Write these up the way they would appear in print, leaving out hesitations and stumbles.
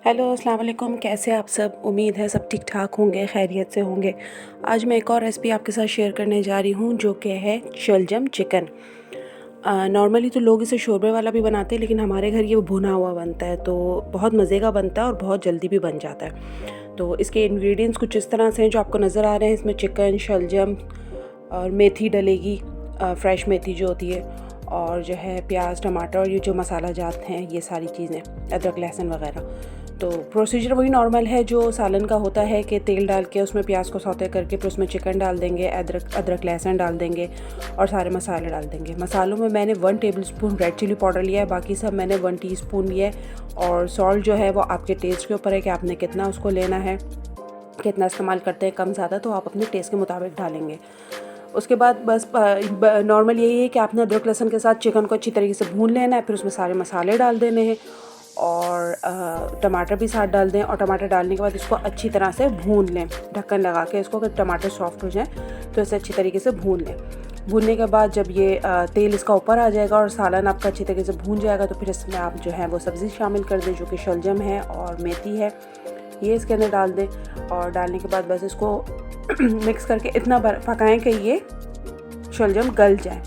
Hello अस्सलाम वालेकुम, कैसे आप सब। उम्मीद है सब ठीक ठाक होंगे, खैरियत से होंगे। आज मैं एक और रेसिपी आपके साथ शेयर करने जा रही हूँ जो कि है शलजम चिकन। नॉर्मली तो लोग इसे शोरबे वाला भी बनाते हैं, लेकिन हमारे घर ये भुना हुआ बनता है तो बहुत मज़े का बनता है और बहुत जल्दी भी बन जाता है। तो इसके इंग्रेडिएंट्स कुछ इस तरह से हैं जो आपको नज़र आ रहे हैं। इसमें चिकन, शलजम और मेथी डलेगी, फ्रेश मेथी जो होती है, और जो है प्याज, टमाटर और ये जो मसाला जात हैं, ये सारी चीज़ें, अदरक, लहसुन वगैरह। तो प्रोसीजर वही नॉर्मल है जो सालन का होता है कि तेल डाल के उसमें प्याज को सौते करके फिर उसमें चिकन डाल देंगे, अदरक लहसुन डाल देंगे और सारे मसाले डाल देंगे। मसालों में मैंने 1 टेबलस्पून रेड चिली पाउडर लिया है, बाकी सब मैंने 1 टीस्पून लिया है। और सॉल्ट जो है वो आपके टेस्ट के ऊपर है कि आपने कितना उसको लेना है, कितना इस्तेमाल करते हैं, कम ज़्यादा तो आप अपने टेस्ट के मुताबिक डालेंगे। उसके बाद बस नॉर्मल यही है कि आपने अदरक लहसुन के साथ चिकन को अच्छी तरीके से भून लेना है, फिर उसमें सारे मसाले डाल देने हैं और टमाटर भी साथ डाल दें। और टमाटर डालने के बाद इसको अच्छी तरह से भून लें, ढक्कन लगा के इसको, अगर टमाटर सॉफ्ट हो जाए तो इसे अच्छी तरीके से भून लें। भूनने के बाद जब ये तेल इसका ऊपर आ जाएगा और सालन आपका अच्छी तरीके से भून जाएगा तो फिर इसमें आप जो है वो सब्ज़ी शामिल कर दें जो कि शलजम है और मेथी है, ये इसके अंदर डाल दें। और डालने के बाद बस इसको मिक्स करके इतना पकाएं कि ये शलजम गल जाए।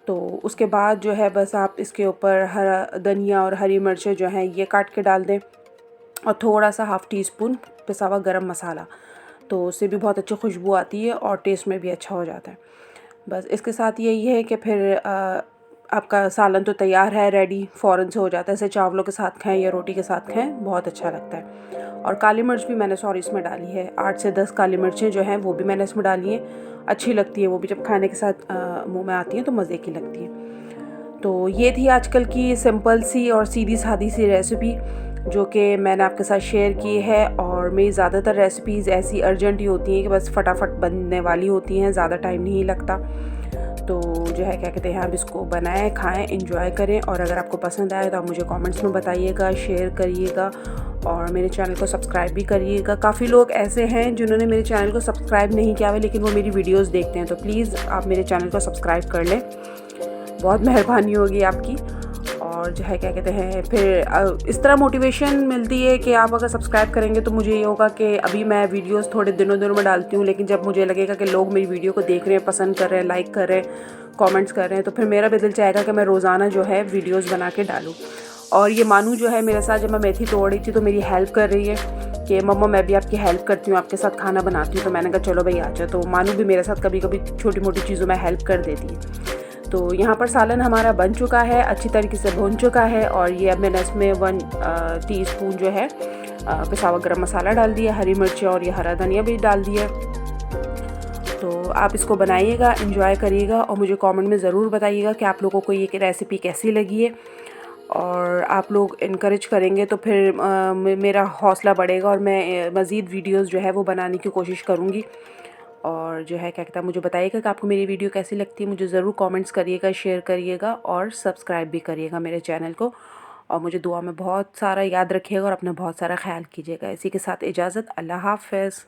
तो उसके बाद जो है बस आप इसके ऊपर हरा धनिया और हरी मिर्चें जो हैं ये काट के डाल दें और थोड़ा सा 1/2 टीस्पून पिसा हुआ गरम मसाला, तो उससे भी बहुत अच्छी खुशबू आती है और टेस्ट में भी अच्छा हो जाता है। बस इसके साथ यही है कि फिर आपका सालन तो तैयार है, रेडी, फ़ौरन से हो जाता है। इसे चावलों के साथ खाएं या रोटी के साथ खाएं, बहुत अच्छा लगता है। और काली मिर्च भी मैंने इसमें डाली है, 8 से 10 काली मिर्चें जो हैं वो भी मैंने इसमें डाली हैं। अच्छी लगती है वो भी, जब खाने के साथ मुंह में आती हैं तो मज़े की लगती है। तो ये थी आजकल की सिंपल सी और सीधी सादी सी रेसिपी जो कि मैंने आपके साथ शेयर की है। और मेरी ज़्यादातर रेसिपीज़ ऐसी अर्जेंट ही होती हैं कि बस फटाफट बनने वाली होती हैं, ज़्यादा टाइम नहीं लगता। तो जो है क्या कहते हैं, आप इसको बनाएं, खाएं, एंजॉय करें। और अगर आपको पसंद आए तो आप मुझे कमेंट्स में बताइएगा, शेयर करिएगा और मेरे चैनल को सब्सक्राइब भी करिएगा। काफ़ी लोग ऐसे हैं जिन्होंने मेरे चैनल को सब्सक्राइब नहीं किया हुआ लेकिन वो मेरी वीडियोस देखते हैं, तो प्लीज़ आप मेरे चैनल को सब्सक्राइब कर लें, बहुत मेहरबानी होगी आपकी। और जो है क्या कहते हैं, फिर इस तरह मोटिवेशन मिलती है कि आप अगर सब्सक्राइब करेंगे तो मुझे ये होगा कि अभी मैं वीडियोस थोड़े दिनों में डालती हूँ, लेकिन जब मुझे लगेगा कि लोग मेरी वीडियो को देख रहे हैं, पसंद कर रहे हैं, लाइक कर रहे हैं, कमेंट्स कर रहे हैं, तो फिर मेरा भी दिल चाहेगा कि मैं रोज़ाना जो है वीडियोस बना के डालूँ। और ये मानू जो है मेरे साथ, जब मैं मेथी तोड़ रही थी तो मेरी हेल्प कर रही है कि मम्मा मैं भी आपकी हेल्प करती हूँ, आपके साथ खाना बनाती हूँ। तो मैंने कहा चलो भाई आ जाओ। तो मानू भी मेरे साथ कभी कभी छोटी मोटी चीज़ों में हेल्प कर देती है। तो यहाँ पर सालन हमारा बन चुका है, अच्छी तरीके से भून चुका है। और ये अब मैंने इसमें 1 टीस्पून जो है पिसा हुआ गरम मसाला डाल दिया, हरी मिर्च और ये हरा धनिया भी डाल दिया। तो आप इसको बनाइएगा, एंजॉय करिएगा और मुझे कमेंट में ज़रूर बताइएगा कि आप लोगों को ये रेसिपी कैसी लगी है। और आप लोग इनकरेज करेंगे तो फिर मेरा हौसला बढ़ेगा और मैं मज़ीद वीडियोस जो है वो बनाने की कोशिश करूँगी। और जो है क्या कहता है, मुझे बताइएगा कि आपको मेरी वीडियो कैसी लगती है। मुझे ज़रूर कमेंट्स करिएगा, शेयर करिएगा और सब्सक्राइब भी करिएगा मेरे चैनल को। और मुझे दुआ में बहुत सारा याद रखिएगा और अपना बहुत सारा ख्याल कीजिएगा। इसी के साथ इजाज़त, अल्लाह हाफ़िज़।